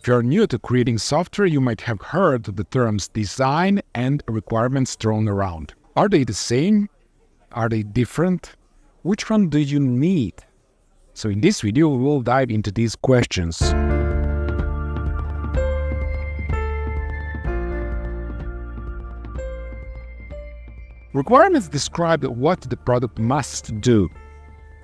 If you're new to creating software, you might have heard the terms design and requirements thrown around. Are they the same? Are they different? Which one do you need? So in this video, we will dive into these questions. Requirements describe what the product must do.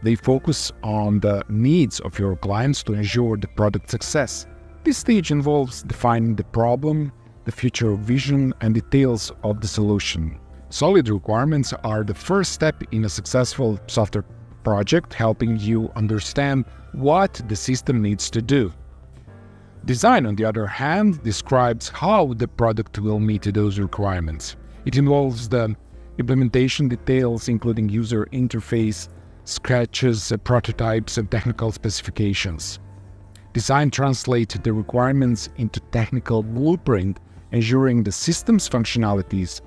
They focus on the needs of your clients to ensure the product success. This stage involves defining the problem, the future vision, and details of the solution. Solid requirements are the first step in a successful software project, helping you understand what the system needs to do. Design, on the other hand, describes how the product will meet those requirements. It involves the implementation details, including user interface, sketches, prototypes, and technical specifications. Design translates the requirements into technical blueprint, ensuring the system's functionalities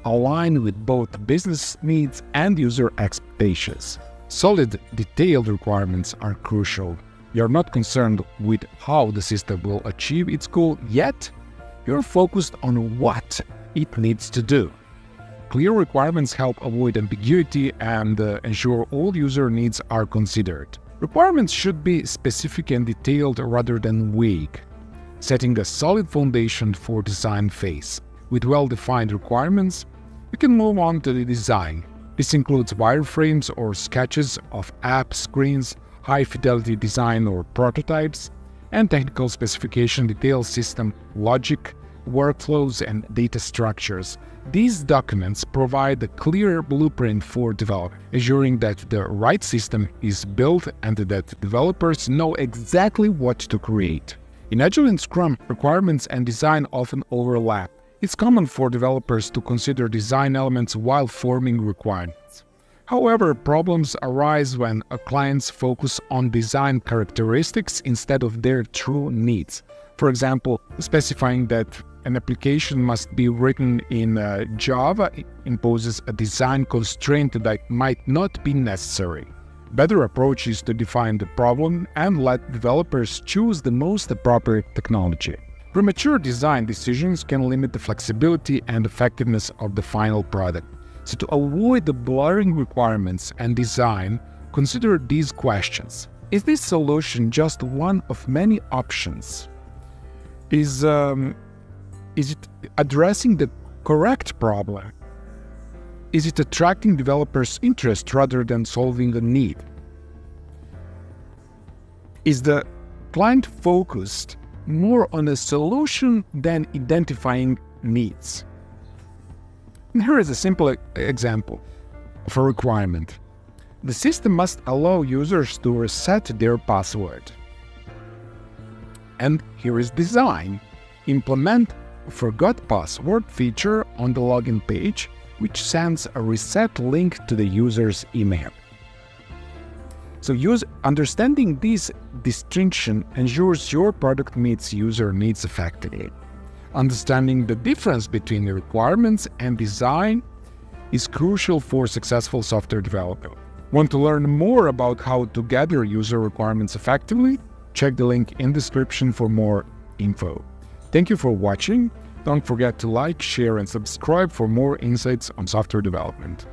align with both business needs and user expectations. Solid, detailed requirements are crucial. You're not concerned with how the system will achieve its goal, yet you're focused on what it needs to do. Clear requirements help avoid ambiguity and ensure all user needs are considered. Requirements should be specific and detailed rather than vague, setting a solid foundation for design phase. With well-defined requirements, we can move on to the design. This includes wireframes or sketches of app screens, high-fidelity design or prototypes, and technical specification details system logic, workflows, and data structures. These documents provide a clear blueprint for development, ensuring that the right system is built and that developers know exactly what to create. In Agile and Scrum, requirements and design often overlap. It's common for developers to consider design elements while forming requirements. However, problems arise when clients focus on design characteristics instead of their true needs. For example, specifying that an application must be written in Java imposes a design constraint that might not be necessary. A better approach is to define the problem and let developers choose the most appropriate technology. Premature design decisions can limit the flexibility and effectiveness of the final product. So to avoid the blurring requirements and design, consider these questions. Is this solution just one of many options? Is it addressing the correct problem? Is it attracting developers' interest rather than solving a need? Is the client focused more on a solution than identifying needs? And here is a simple example of a requirement. The system must allow users to reset their password. And here is design. Implement forgot password feature on the login page, which sends a reset link to the user's email. So understanding this distinction ensures your product meets user needs effectively. Understanding the difference between the requirements and design is crucial for successful software development. Want to learn more about how to gather user requirements effectively? Check the link in the description for more info. Thank you for watching. Don't forget to like, share, and subscribe for more insights on software development.